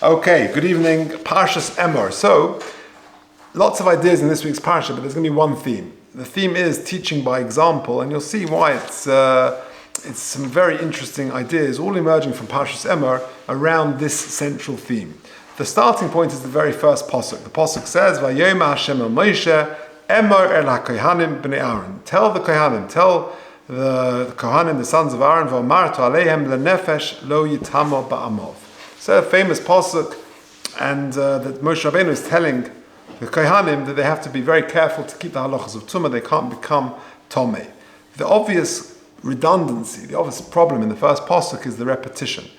Okay, good evening. Parshas Emor. So, lots of ideas in this week's Parsha, but there's going to be one theme. The theme is teaching by example, and you'll see why it's some very interesting ideas, all emerging from Parshas Emor around this central theme. The starting point is the very first pasuk. The pasuk says, "Vayoma Hashem el Moshe, Emor el haKohanim bnei Aaron." Tell the Kohanim, tell the Kohanim, the sons of Aaron, "V'amartu aleihem lenefesh lo yitamo ba'amov." So a famous pasuk, and that Moshe Rabbeinu is telling the Kohanim that they have to be very careful to keep the halachas of Tumah. They can't become Tomei. The obvious redundancy, the obvious problem in the first pasuk is the repetition.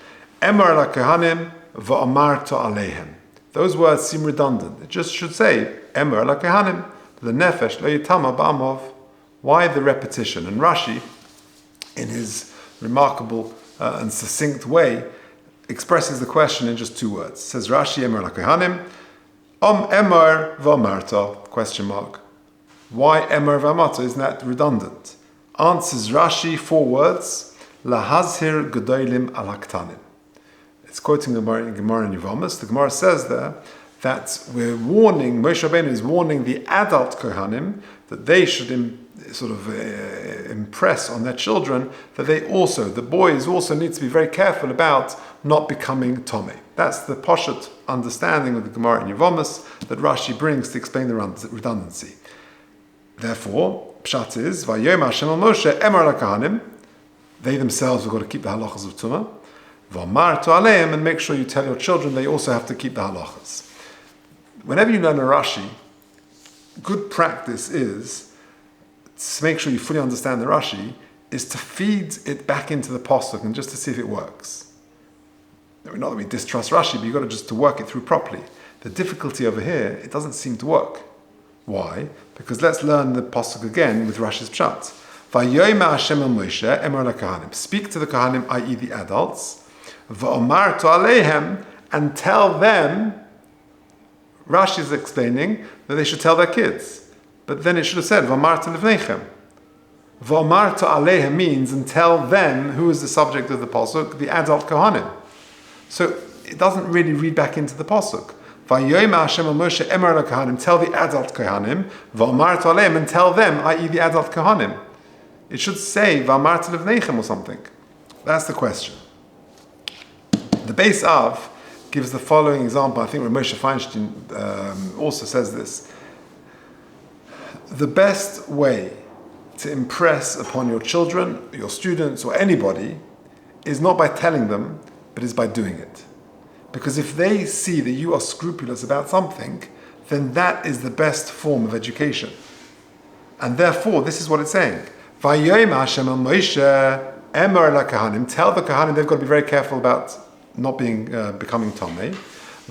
Emor el haKohanim v'amartu aleihem. Those words seem redundant. It just should say Emor el haKohanim lenefesh lo yitamo ba'amov. Why the repetition? And Rashi, in his remarkable and succinct way, expresses the question in just two words. It says Rashi, Emor laKohanim, Emor v'amarta, question mark. Why Emor v'amarta? Isn't that redundant? Answers Rashi, 4 words, Lahazhir gedolim al haktanim. It's quoting the Gemara in Yevamos. The Gemara says there that we're warning, Moshe Rabbeinu is warning the adult Kohanim that they should impress on their children that the boys also need to be very careful about not becoming Tomei. That's the Poshet understanding of the Gemara in Yevamos that Rashi brings to explain the redundancy. Therefore, Pshat is, Vayoma Hashem el Moshe, Emor laKohanim, they themselves have got to keep the halachas of Tumah, V'amartu aleihem, and make sure you tell your children they also have to keep the halachas. Whenever you learn a Rashi, good practice is to make sure you fully understand the Rashi, is to feed it back into the pasuk and just to see if it works. Not that we distrust Rashi, but you've got to just to work it through properly. The difficulty over here, it doesn't seem to work. Why? Because let's learn the pasuk again with Rashi's pshat. Vayoma Hashem el Moshe, Emor laKohanim. Speak to the Kohanim, i.e. the adults, v'amartu aleihem, and tell them. Rashi is explaining that they should tell their kids. But then it should have said, V'amartu livneichem. V'amartu aleihem means, and tell them, who is the subject of the pasuk, the adult Kohanim. So it doesn't really read back into the pasuk. Vayoma Hashem el Moshe, Emor laKohanim, tell the adult Kohanim, V'amartu aleihem, and tell them, i.e. the adult Kohanim. It should say, V'amartu livneichem or something. That's the question. The base of gives the following example. I think Moshe Feinstein also says this. The best way to impress upon your children, your students, or anybody is not by telling them, but is by doing it. Because if they see that you are scrupulous about something, then that is the best form of education. And therefore, this is what it's saying. Vayoma Hashem el Moshe, Emor laKohanim, tell the Kohanim they've got to be very careful about not becoming Tomei,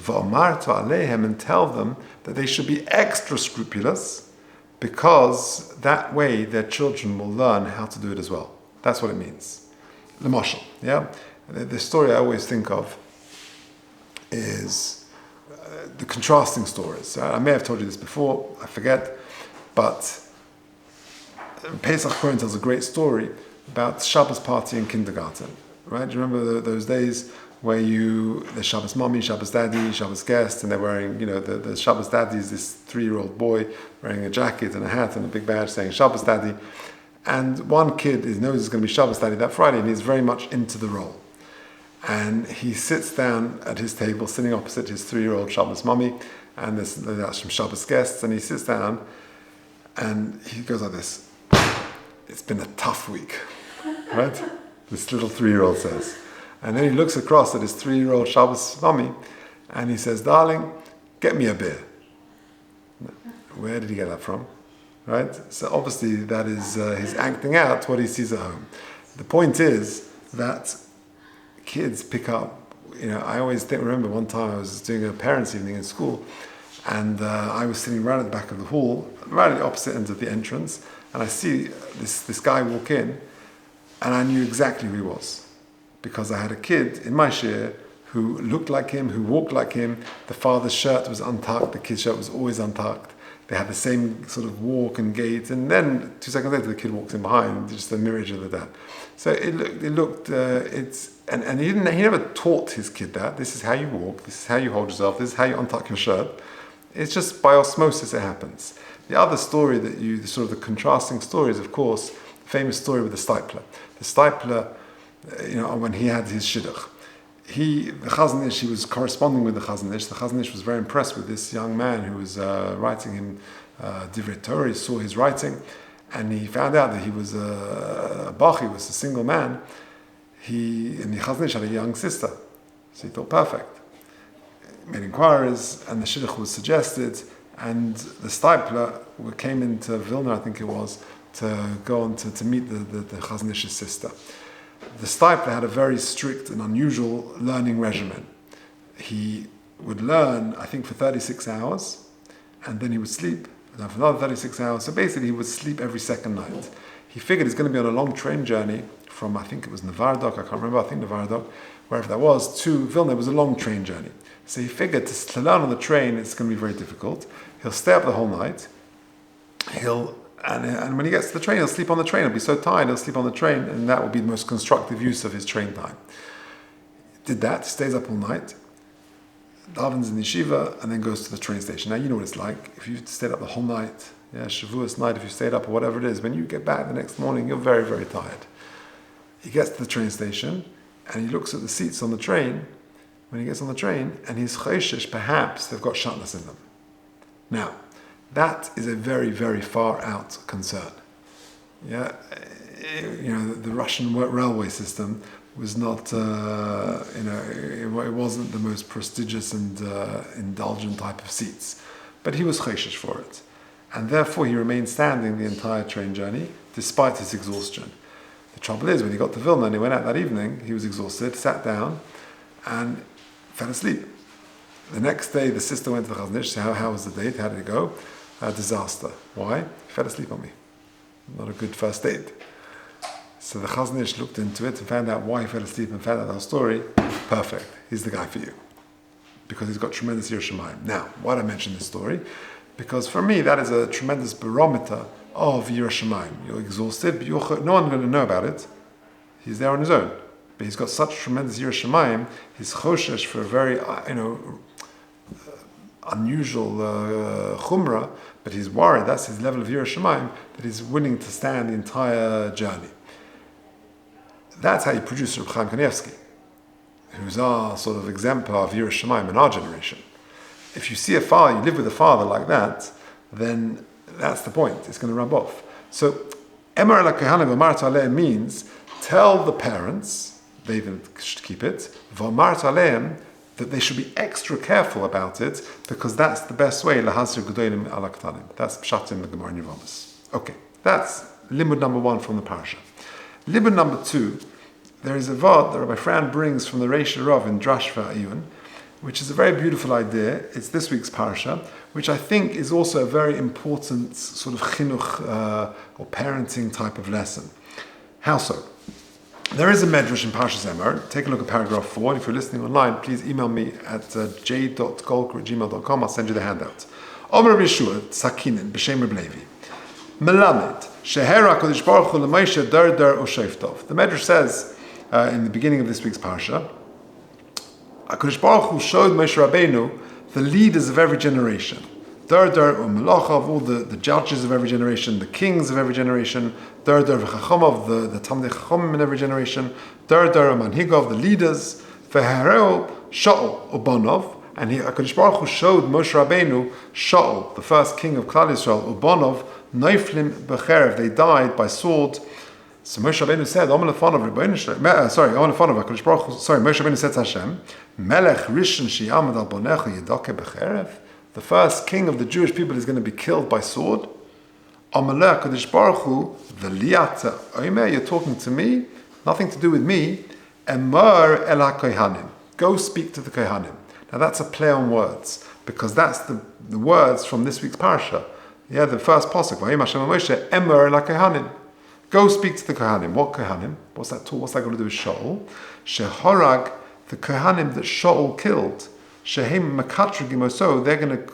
v'amartu aleihem, and tell them that they should be extra scrupulous, because that way their children will learn how to do it as well. That's what it means. L'mashal, yeah? The story I always think of is the contrasting stories. I may have told you this before, I forget, but Pesach Kohen tells a great story about Shabbos party in kindergarten. Right? Do you remember those days where the Shabbos mommy, Shabbos daddy, Shabbos guest, and they're wearing, the Shabbos daddy is this 3-year-old boy wearing a jacket and a hat and a big badge saying Shabbos daddy. And one kid knows it's going to be Shabbos daddy that Friday, and he's very much into the role. And he sits down at his table, sitting opposite his 3-year-old Shabbos mommy, and that's some Shabbos guests, and he sits down and he goes like this, "It's been a tough week," right? This little 3-year-old says. And then he looks across at his 3-year-old Shabbos mommy and he says, "Darling, get me a beer." Where did he get that from? Right? So obviously that is he's acting out what he sees at home. The point is that kids pick up, I always remember one time I was doing a parents' evening in school, and I was sitting right at the back of the hall, right at the opposite end of the entrance, and I see this guy walk in, and I knew exactly who he was. Because I had a kid in my shiur who looked like him, who walked like him. The father's shirt was untucked, the kid's shirt was always untucked. They had the same sort of walk and gait, and then 2 seconds later the kid walks in behind, just a mirror of the dad. So it looked and he never taught his kid that. This is how you walk, this is how you hold yourself, this is how you untuck your shirt. It's just by osmosis it happens. The other story the contrasting story is, of course, the famous story with the Stipler. The Stipler, when he had his shidduch, the Chazon Ish, he was corresponding with the Chazon Ish. The Chazon Ish was very impressed with this young man who was writing him Divrei Torah. He saw his writing, and he found out that he was a bach, he was a single man. And the Chazon Ish had a young sister, so he thought, perfect. He made inquiries, and the shidduch was suggested, and the Stipler came into Vilna, I think it was, to go on to meet the Chazon Ish's sister. The Stipler had a very strict and unusual learning regimen. He would learn, I think, for 36 hours, and then he would sleep for another 36 hours. So basically, he would sleep every second night. He figured he's going to be on a long train journey from, I think it was Nevardok, I can't remember, I think Nevardok, wherever that was, to Vilna. It was a long train journey. So he figured to learn on the train, it's going to be very difficult. He'll stay up the whole night. And when he gets to the train, he'll sleep on the train. He'll be so tired, he'll sleep on the train, and that will be the most constructive use of his train time. Did that, stays up all night, davens in the yeshiva, and then goes to the train station. Now, you know what it's like. If you stayed up the whole night, Shavuos night, if you stayed up or whatever it is, when you get back the next morning, you're very, very tired. He gets to the train station, and he looks at the seats on the train, when he gets on the train, and he's choshesh, perhaps they've got shatnez in them. Now, that is a very, very far out concern. The Russian railway system was not, it wasn't the most prestigious and indulgent type of seats. But he was choshesh for it. And therefore he remained standing the entire train journey, despite his exhaustion. The trouble is, when he got to Vilna and he went out that evening, he was exhausted, sat down, and fell asleep. The next day, the sister went to the Chazon Ish, said, how was the date? How did it go? A disaster. Why? He fell asleep on me. Not a good first date. So the Chazon Ish looked into it and found out why he fell asleep and found out the whole story. Perfect. He's the guy for you. Because he's got tremendous Yiras Shamayim. Now, why did I mention this story? Because for me, that is a tremendous barometer of Yiras Shamayim. You're exhausted, but no one's going to know about it. He's there on his own. But he's got such tremendous Yiras Shamayim, he's choshesh for a very, unusual chumrah, but he's worried, that's his level of Yiras Shamayim, that he's willing to stand the entire journey. That's how you produce Reb Chaim Kanievsky, who's our sort of exemplar of Yiras Shamayim in our generation. If you see a father, you live with a father like that, then that's the point, it's going to rub off. So, Emor el HaKohanim v'amartu aleim means, tell the parents, they even should keep it, v'amartu aleim, that they should be extra careful about it, because that's the best way, lahazir gedolim ala ktanim. That's pshat in the Gemara in Yevamos. Okay, that's limud number 1 from the Parsha. Limud number 2, there is a vod that Rabbi Fran brings from the Reish Rav in Drash V'Ayun, which is a very beautiful idea. It's this week's Parsha, which I think is also a very important sort of chinuch or parenting type of lesson. How so? There is a medrash in Parshas Emor. Take a look at paragraph 4. And if you're listening online, please email me at j.golker@gmail.com. I'll send you the handout. Omer Shiur, Sakinin, B'Shem Reb Levi. Melamed, Shehera Kodesh Baruch Hu L'Moshe Dar Osheftov. The medrash says in the beginning of this week's Parsha, HaKadosh Baruch Hu showed Moshe Rabbeinu the leaders of every generation. Dar Umelachav, all the judges of every generation, the kings of every generation, Dar V'Chachamav, the Talmidei Chachamim in every generation, Dar Manhigov, the leaders, V'Hereo Shaul Ubanov, and HaKadosh Baruch Hu showed Moshe Rabbeinu Shaul, the first king of Klal Yisrael, Ubanov, Neiflim B'Cherev, they died by sword. So Moshe Rabbeinu said, Moshe Rabbeinu said to Hashem, Melech Rishon Sheyamad al Bonecha Yedake B'Cherev, the first king of the Jewish people is going to be killed by sword. Amalek Kadosh Baruch Hu, V'liyata Omer, you're talking to me, nothing to do with me. Emor el HaKohanim, go speak to the Kohanim. Now that's a play on words, because that's the words from this week's Parsha. Yeah, the first pasuk, Vayim Hashem Moshe, Emor el HaKohanim. Go speak to the Kohanim. What Kohanim? What's that going to do with Shaul? Shehorag, the Kohanim that Shaul killed. Shehem Makatrigim Oso, they're going to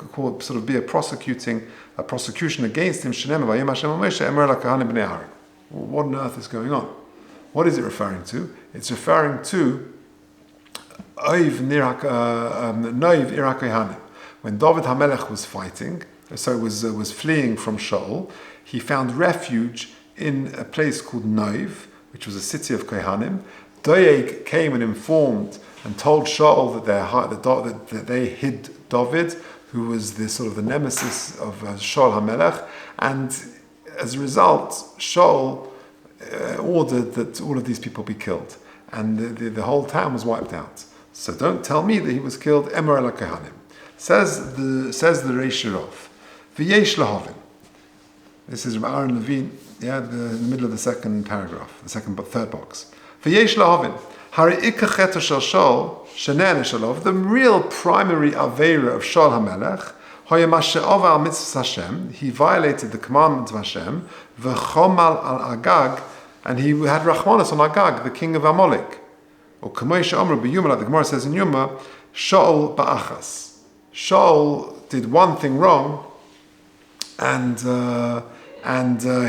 sort of be a prosecution against him. Shenem Vayim Hashem Moshe, Emor el HaKohanim b'nei Aaron. What on earth is going on? What is it referring to? It's referring to Noiv Ir HaKohanim. When David HaMelech was fighting, was fleeing from Shaul, he found refuge in a place called Noiv, which was a city of Kohanim. Doeg came and informed and told Shaul that they hid David, who was the sort of the nemesis of Shaul HaMelech, and as a result, Shaul ordered that all of these people be killed, and the whole town was wiped out. So don't tell me that he was killed. Emor el Kohanim. Says the Shiur, v'yesh lahavin. This is Rabbi Aaron Levine. Yeah, in the middle of the second paragraph, third box. V'yesh lahavin. Hari ikachet shel Shaul sheneh shalov. The real primary avera of Shaul HaMelech. Hoyemasha'ov al mitzvah Hashem. He violated the commandment of Hashem. V'chomal al Agag, and he had Rachmanis on Agag, the king of Amalek. Or Kamoisha Amr b'Yuma, like the Gemara says in Yuma, Shaul ba'achas. Shaul did one thing wrong, and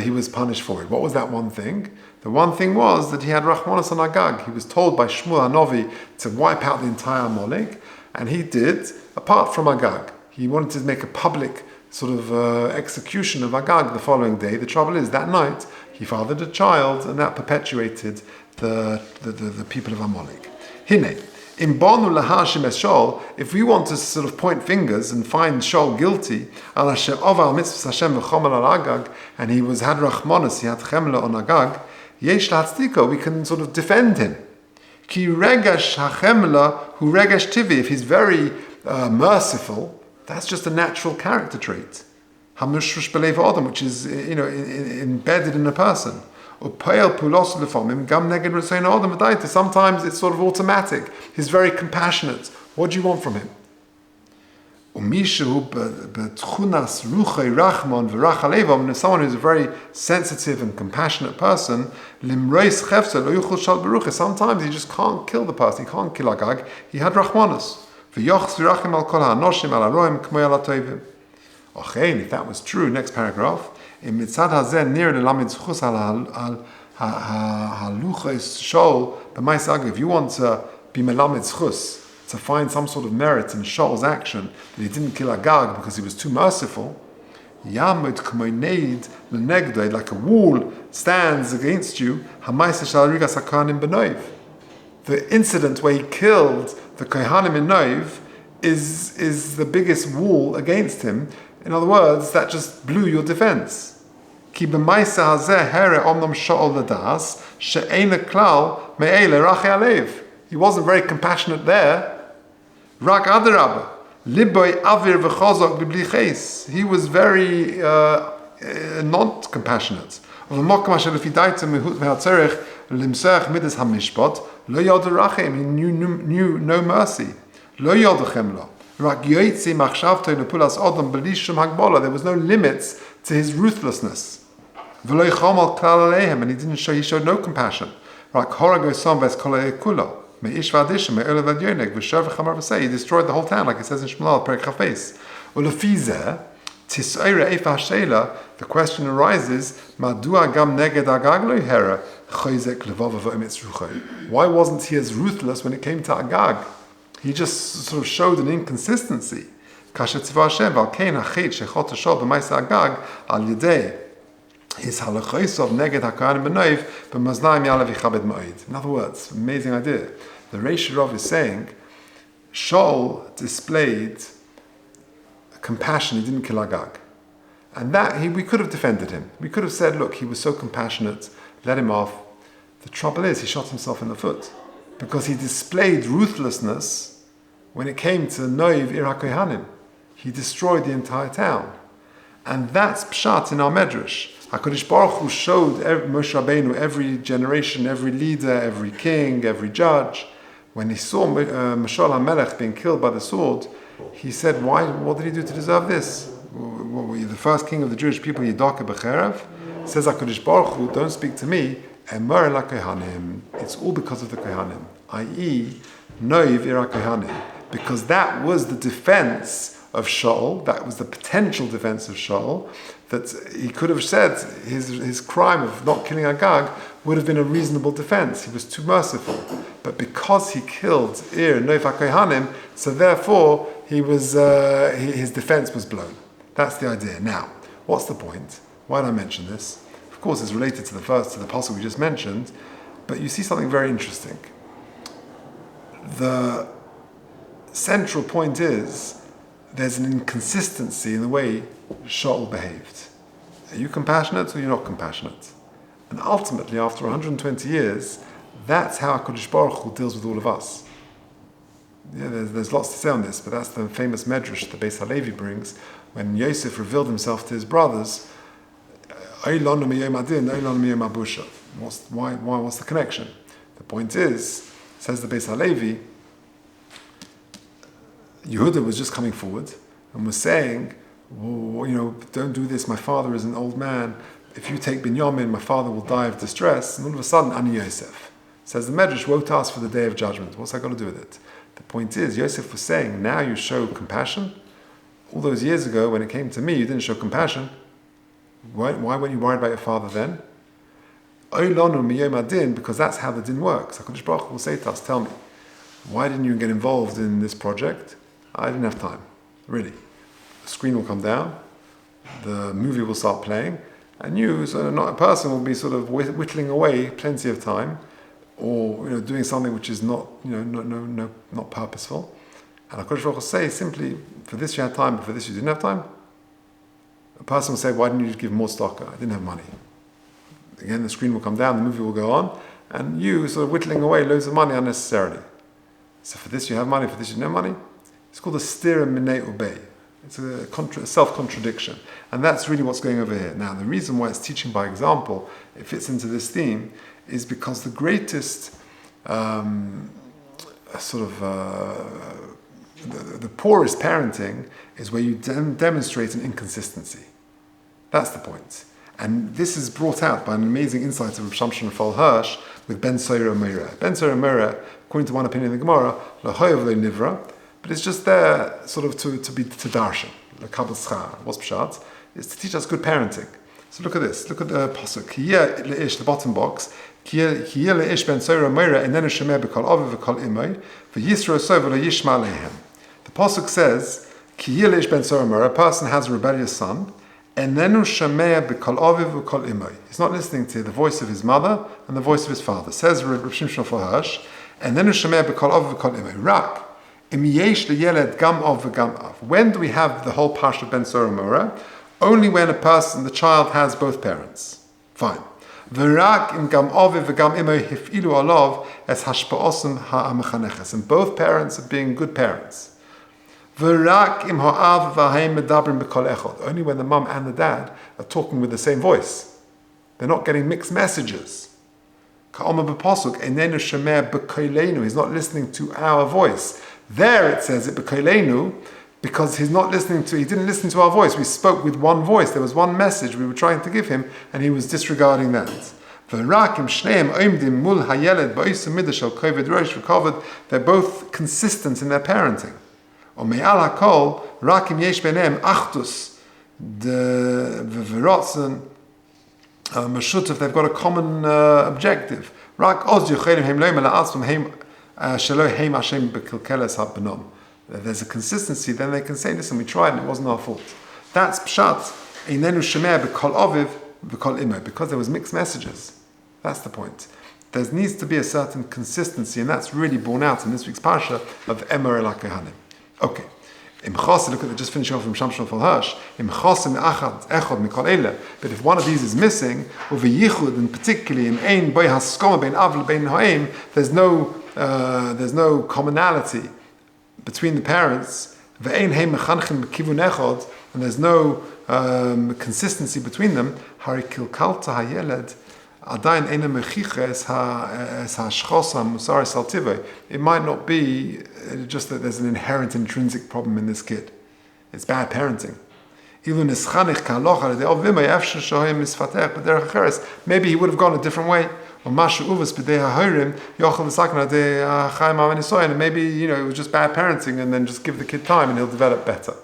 he was punished for it. What was that one thing? The one thing was that he had Rachmanis on Agag. He was told by Shmuel HaNovi to wipe out the entire Amalek, and he did, apart from Agag. He wanted to make a public sort of execution of Agag the following day. The trouble is, that night, he fathered a child, and that perpetuated the people of Amalek. Hine, in Bonu lahashim es Shaul, if we want to sort of point fingers and find Shaul guilty, al Hashem oval mitzvah Hashem v'chomal al Agag, and he had Rachmanis, he had chemla on Agag, yesh lahatztiko, we can sort of defend him. Ki regash hachemla hu regash tivi, if he's very merciful, that's just a natural character trait. Hamushrush b'leiv adam, which is embedded in a person. Sometimes it's sort of automatic. He's very compassionate. What do you want from him? And if someone who's a very sensitive and compassionate person, sometimes he just can't kill the person. He can't kill Agag. He had Rachmanis. If that was true, next paragraph. In mitzad hazeh near the lamid zchus al haluchos Shaul b'mais Agag. If you want to be melamed zchus, to find some sort of merit in Shaul's action that he didn't kill Agag because he was too merciful, yamud k'moineid l'negdei, like a wall stands against you. Hamaisa shal rigas hakahanim b'noiv. The incident where he killed the kohanim in Noiv is the biggest wall against him. In other words, that just blew your defense. Ki b'maisa hazeh here omnam Shaul ladas she'ena klal me'ele rachi alev. He wasn't very compassionate there. Rak adarabah liboy avir v'chazok b'bli ches. He was very not compassionate. Of mokum asher lefidaitem mehut ve'hatzerich limsech midas hamishpat lo yod rachim. He knew no mercy. Lo yod chemla. There was no limits to his ruthlessness. And he showed no compassion. He destroyed the whole town, like it says in Shmuel, Perek Chafes. The question arises, why wasn't he as ruthless when it came to Agag? He just sort of showed an inconsistency. His halachos of neged hakahanim b'noiv b'maznayim yalav yichabed ma'id. In other words, amazing idea. The Shiur is saying Shaul displayed compassion. He didn't kill Agag, and that we could have defended him. We could have said, look, he was so compassionate, let him off. The trouble is, he shot himself in the foot because he displayed ruthlessness when it came to Noiv Ir HaKohanim. He destroyed the entire town, and that's pshat in our medrash. HaKadosh Baruch Hu showed Moshe Rabbeinu, every generation, every leader, every king, every judge. When he saw Shaul HaMelech being killed by the sword, he said, "Why? What did he do to deserve this? The first king of the Jewish people, Yidaka B'cherev." Says HaKadosh Baruch Hu, "Don't speak to me. Emor el Kohanim. It's all because of the Kohanim, i.e., Noiv Ir HaKohanim, because that was the defense of Shaul, that was the potential defense of Shaul, that he could have said his crime of not killing Agag would have been a reasonable defense. He was too merciful. But because he killed Ir and Nofa Kohanim, so therefore his defense was blown. That's the idea. Now, what's the point? Why did I mention this? Of course, it's related to the Parsha we just mentioned, but you see something very interesting. The central point is there's an inconsistency in the way Shaul behaved. Are you compassionate or you're not compassionate? And ultimately, after 120 years, that's how HaKadosh Baruch Hu deals with all of us. Yeah, there's lots to say on this, but that's the famous medrash the Beis Halevi brings when Yosef revealed himself to his brothers. What's the connection? The point is, says the Beis Halevi, Yehuda was just coming forward and was saying, don't do this, my father is an old man. If you take Binyamin, my father will die of distress. And all of a sudden, Ani Yosef. Says the Medrash, woe to us for the day of judgment. What's that got to do with it? The point is, Yosef was saying, now you show compassion. All those years ago, when it came to me, you didn't show compassion. Why weren't you worried about your father then? Because that's how the din works. HaKadosh Baruch Hu will say to us, tell me, why didn't you get involved in this project? I didn't have time, really. The screen will come down, the movie will start playing, and you, so not a person, will be sort of whittling away plenty of time, or doing something which is not not purposeful. And HaKadosh Baruch Hu will say simply, for this you had time, but for this you didn't have time. A person will say, why didn't you give more stock? I didn't have money. Again, the screen will come down, the movie will go on, and you sort of whittling away loads of money unnecessarily. So for this you have money, for this you don't have money. It's called a stira minei ubei. It's a self-contradiction. And that's really what's going over here. Now, the reason why it's teaching by example, it fits into this theme, is because the greatest the poorest parenting is where you demonstrate an inconsistency. That's the point. And this is brought out by an amazing insight of Rav Shamshon Raphael Hirsch with Ben Soira Meira. Ben Soira Meira, according to one opinion in the Gemara, L'hoyev lo nivra, but it's just there sort of to darshan, l'kabel schar. What's pshat? It's to teach us good parenting. So look at this. Look at the pasuk. Kiyeh leish, the bottom box. Kiyeh leish ben Soira Meira enenu shemeh b'kol aviv v'kol imay v'yisro so v'lo yishma leihem. The pasuk says, Kiyeh leish ben Soira Meira, a person has a rebellious son, enenu shemeh b'kol aviv v'kol imay. He's not listening to the voice of his mother and the voice of his father. Says Rav Shimshon Raphael Hirsch, enenu shemeh b'kol aviv v'kol imay. Rak. When do we have the whole Parsha of Ben Soira Meira? Only when the child has both parents. Fine. And both parents are being good parents. Only when the mum and the dad are talking with the same voice. They're not getting mixed messages. He's not listening to our voice. There it says it b'koleinu because he didn't listen to our voice. We spoke with one voice. There was one message we were trying to give him, and he was disregarding that. They're both consistent in their parenting. If they've got a common objective. There's a consistency, then they can say, listen, we tried and it wasn't our fault. That's pshat, because there was mixed messages. That's the point. There needs to be a certain consistency, and that's really borne out in this week's Parsha of Emor el HaKohanim. Okay. Look at just finishing off from Shamshon Raphael Hirsch. But if one of these is missing, and particularly in ein boy haskoma bein av lebein ha'im, there's no commonality between the parents. Ve'ein heim mechanchim b'kivun echad, and there's no consistency between them. Hari kilkalta hayeled. It might not be just that there's an inherent intrinsic problem in this kid. It's bad parenting. Maybe he would have gone a different way. And maybe, it was just bad parenting, and then just give the kid time and he'll develop better.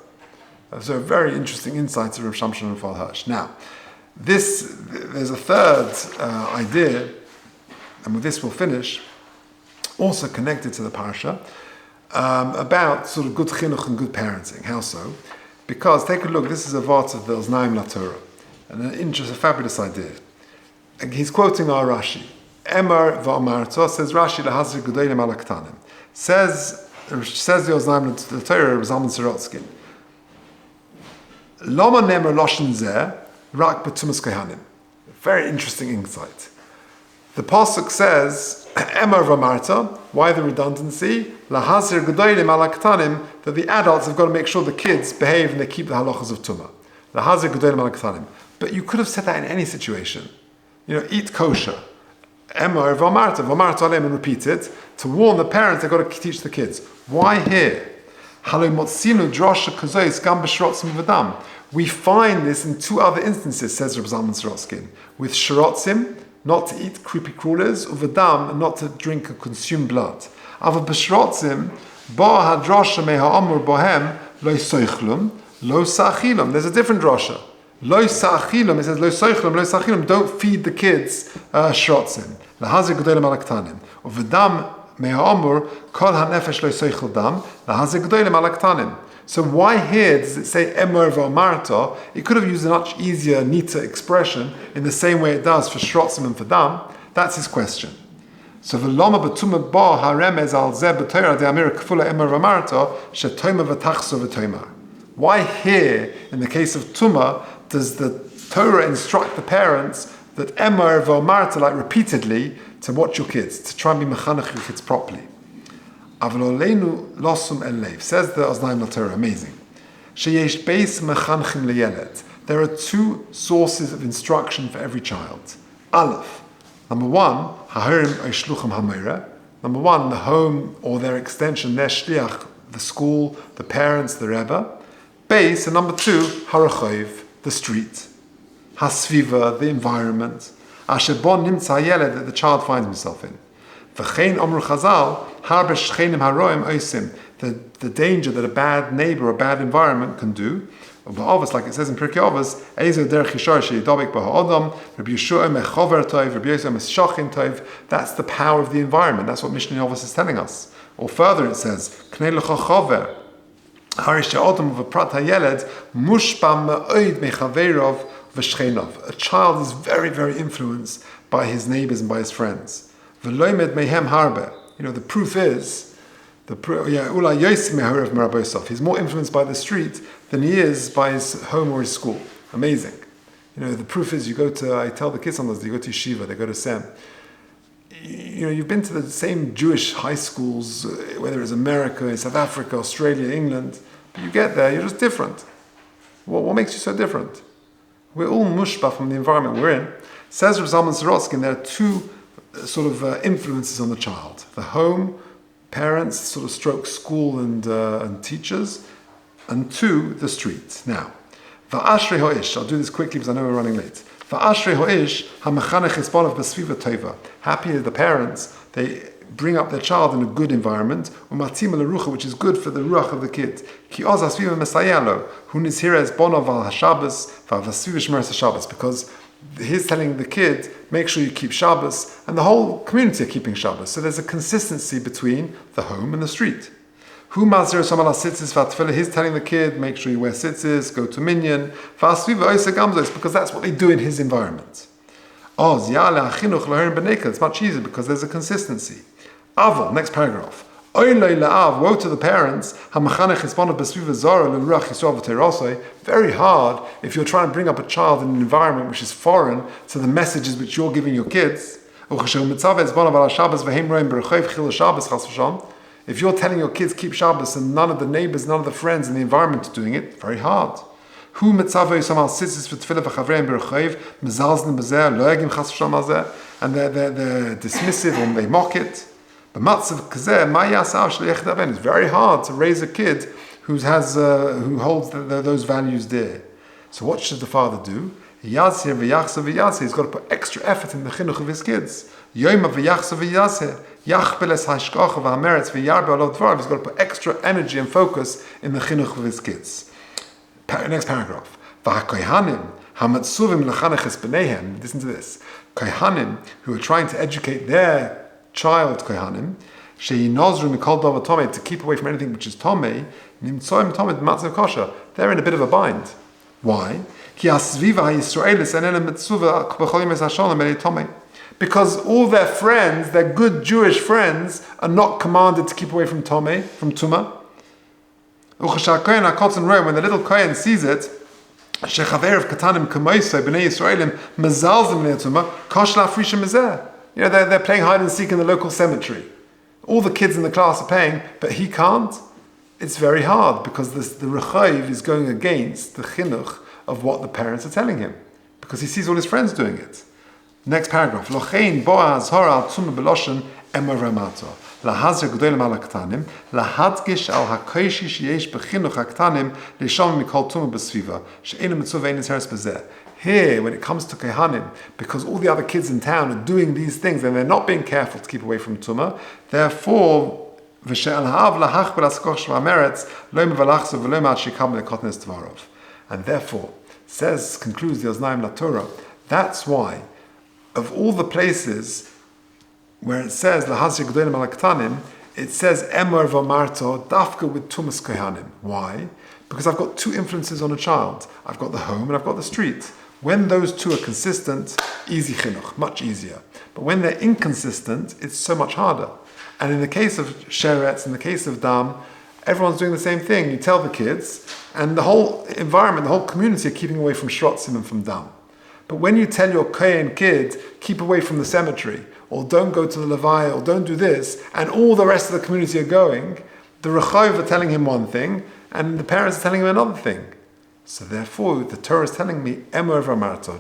So very interesting insights of Rav Shamshon and Fal Hirsch. Now, there's a third idea, and with this we'll finish, also connected to the Parsha, about sort of good chinuch and good parenting. How so? Because take a look, this is a vart of the Oznaim La Torah, and a fabulous idea. And he's quoting our Rashi. Emor v'amarto, says Rashi, lahazir gedolim ala ktanim. Says the Oznaim La Torah, Zalman Sorotskin. Lama nemer loshen zeh, rak b'tumas kohanim. Very interesting insight. The pasuk says, Emor v'amarto, why the redundancy? Lahazir gedolim ala ktanim, that the adults have got to make sure the kids behave and they keep the halachas of tumah. Lahazir gedolim ala ktanim. But you could have said that in any situation. Eat kosher. Emor v'amarto aleim, and repeat it to warn the parents. They've got to teach the kids. Why here? We find this in two other instances, says Reb Zalman Sorotskin, with shirotzim, not to eat creepy crawlers, uvedam, not to drink or consume blood. Ava b'shrotzim, ba hadrasha meha amur bohem, lo soichlum, lo sa'achilum. There's a different drasha. Lo sa'achilum, it says lo soichlum, lo sa'achilum, don't feed the kids shrotzim. Lahazir gedolim ala ktanim. Uvedam meha amur, kol hanefesh lo soichel dam, lahazir gedolim ala ktanim. So why here does it say Emor v'amarto? It could have used a much easier, neater expression in the same way it does for shrotzim and for dam. That's his question. So v'loma b'tumah ba haremez al zeh b'toira de amir kfula Emor v'amarto shetoima v'tachso v'toimar. Why here, in the case of tumah, does the Torah instruct the parents that Emor v'amarto, like repeatedly, to watch your kids, to try and be mechanech your kids properly? Says the Oznaim La Torah, amazing. There are two sources of instruction for every child. Aleph, number one, number one, the home or their extension, their shliach, the school, the parents, the Rebbe. Beis, and number two, harachoiv, the street. Hasviva, the environment. Asher bon nimtza hayeled, that the child finds himself in. V'chein omru chazal, harbe shchenim haroim oisim, the danger that a bad neighbor or bad environment can do. Ba'avos, like it says in Pirkei Avos, Ezo derech yishar sheyidobik b'ha'odam, Rabbi Yeshua mechover tov, Rabbi Yosef meschachin tov. That's the power of the environment. That's what Mishnah Avos is telling us. Or further it says, Knei lecha chover, harish she'odam v'prat ha'yeled, mushpa me'oid mechaverov v'shchenov. A child is very, very influenced by his neighbors and by his friends. V'loimed mehem harbe. The proof is, he's more influenced by the street than he is by his home or his school. Amazing. The proof is, I tell the kids sometimes, you go to yeshiva, they go to Sem. You've been to the same Jewish high schools, whether it's America, South Africa, Australia, England, but you get there, you're just different. What makes you so different? We're all mushba from the environment we're in. Says Rav Zalman Sorotskin, there are two sort of influences on the child. The home, parents, sort of stroke school and teachers, and two, the street. Now, va'ashrei ho'ish, I'll do this quickly because I know we're running late. Va'ashrei ho'ish, ha'mechanech hisbolav b'sviva tova. Happy are the parents, they bring up their child in a good environment, u'matim l'rucha, which is good for the ruach of the kid. Ki oz ha'sviva mesayalo, hu nizhirez bonav al ha'shabbos, va'vasviva shmeres ha'shabbos, because he's telling the kid, make sure you keep Shabbos, and the whole community are keeping Shabbos. So there's a consistency between the home and the street. He's telling the kid, make sure you wear tzitzis, go to minyan, because that's what they do in his environment. It's much easier because there's a consistency. Aval, next paragraph. Woe to the parents, very hard if you're trying to bring up a child in an environment which is foreign to the messages which you're giving your kids. If you're telling your kids keep Shabbos and none of the neighbors, none of the friends in the environment are doing it, very hard. And they're dismissive or they mock it. It's very hard to raise a kid who holds those values dear. So what should the father do? He's got to put extra effort in the chinuch of his kids. He's got to put extra energy and focus in the chinuch of his kids. Next paragraph. V'hakohanim hamatzuvim lechanech b'neihem. Listen to this. Kohanim who are trying to educate their child kohanim sheyinozru mikol davar tomei, to keep away from anything which is tomei, nimtzoim tomei b'matzav kosher. They're in a bit of a bind. Why? Because all their friends, their good Jewish friends, are not commanded to keep away from Tomei, from Tumah. When the little Kohen sees it, they're playing hide and seek in the local cemetery. All the kids in the class are playing, but he can't. It's very hard because the Rechav is going against the chinuch of what the parents are telling him, because he sees all his friends doing it. Next paragraph. Lochein boaz hora tzuma beloshen emor v'amato lahazir gdolim al haktanim lahadgish al hakoishi sheyesh bechinuch haktanim leishom mikol tzuma besviva she'enu mitzvah ve'enu teres bezeh. Here, when it comes to Kohanim, because all the other kids in town are doing these things and they're not being careful to keep away from Tumah, therefore, and therefore, concludes the Oznaim LaTorah, that's why, of all the places where it says Lahazir G'dolim Al Haktanim, it says Emor V'Marto Dafka with Tumas Kohanim. Why? Because I've got two influences on a child. I've got the home and I've got the street. When those two are consistent, easy chinuch, much easier. But when they're inconsistent, it's so much harder. And in the case of sheretz, in the case of dam, everyone's doing the same thing. You tell the kids, and the whole environment, the whole community are keeping away from shrotzim and from dam. But when you tell your Kohen kid, keep away from the cemetery, or don't go to the Levi, or don't do this, and all the rest of the community are going, the Rechav are telling him one thing, and the parents are telling him another thing. So therefore, the Torah is telling me, Emor v'Marto,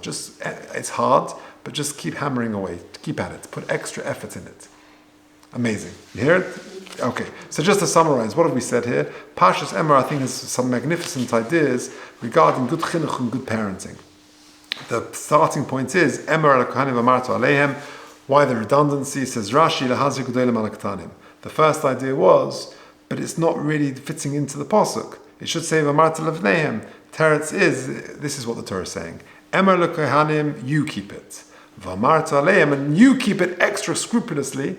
it's hard, but just keep hammering away, keep at it, put extra effort in it. Amazing. You hear it? Okay, so just to summarize, what have we said here? Parshas Emor, I think, has some magnificent ideas regarding good chinuch and good parenting. The starting point is, Emor al kohanim v'amarto aleihem. Why the redundancy? Says Rashi, lahazir gedolim al haktanim. The first idea was, but it's not really fitting into the pasuk. It should say v'amarto levneihem. Teretz is, this is what the Torah is saying. Emor al kohanim, you keep it. V'amarto aleihem, and you keep it extra scrupulously,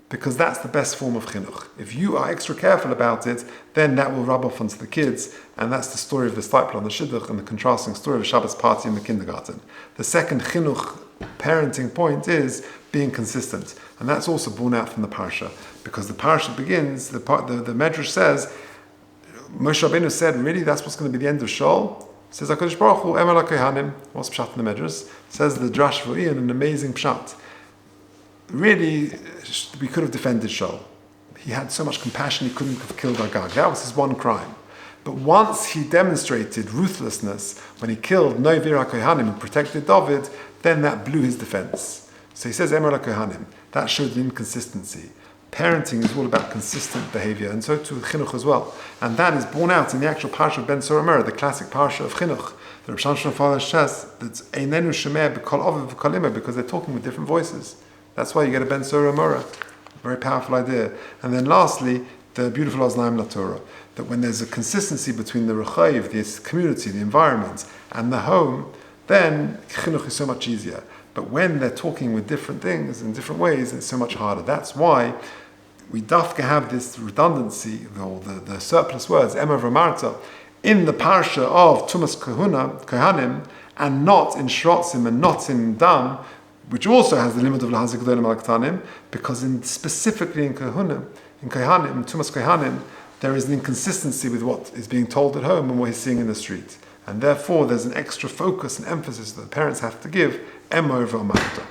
because that's the best form of chinuch. If you are extra careful about it, then that will rub off onto the kids, and that's the story of the stipler on the shidduch and the contrasting story of a Shabbos party in the kindergarten. The second chinuch parenting point is being consistent, and that's also borne out from the Parsha, because the Parsha begins, the Medrash says, Moshe Rabbeinu said, really, that's what's going to be the end of Shol? Says HaKadosh Baruch Hu, Emor LaKohanim, what's pshat in the Medrash? Says the Drash V'Ian, an amazing pshat. Really, we could have defended Shaul. He had so much compassion, he couldn't have killed Agag. That was his one crime. But once he demonstrated ruthlessness, when he killed Noivir HaKohanim and protected David, then that blew his defense. So he says, Emor HaKohanim. That showed an inconsistency. Parenting is all about consistent behavior, and so too with chinuch as well. And that is borne out in the actual Parsha of Ben Sorah, the classic Parsha of chinuch. The Rav Shamshon father says that Einenu Shemeh b'kol Ovid v'kol Imeh, because they're talking with different voices. That's why you get a Ben Sorah Mora. Very powerful idea. And then lastly, the beautiful Oznaim LaTorah, that when there's a consistency between the Rechav, this community, the environment, and the home, then chinuch is so much easier. But when they're talking with different things in different ways, it's so much harder. That's why we dafka have this redundancy, the surplus words, Emor v'Marto, in the Parsha of Tumas Kohanim, and not in Shrotzim and not in Dam, which also has the limit of Lahazir G'dolim Al Haktanim, because specifically in Kohanim, Tumas Kohanim, there is an inconsistency with what is being told at home and what he's seeing in the street. And therefore, there's an extra focus and emphasis that the parents have to give, Emor v'Marto.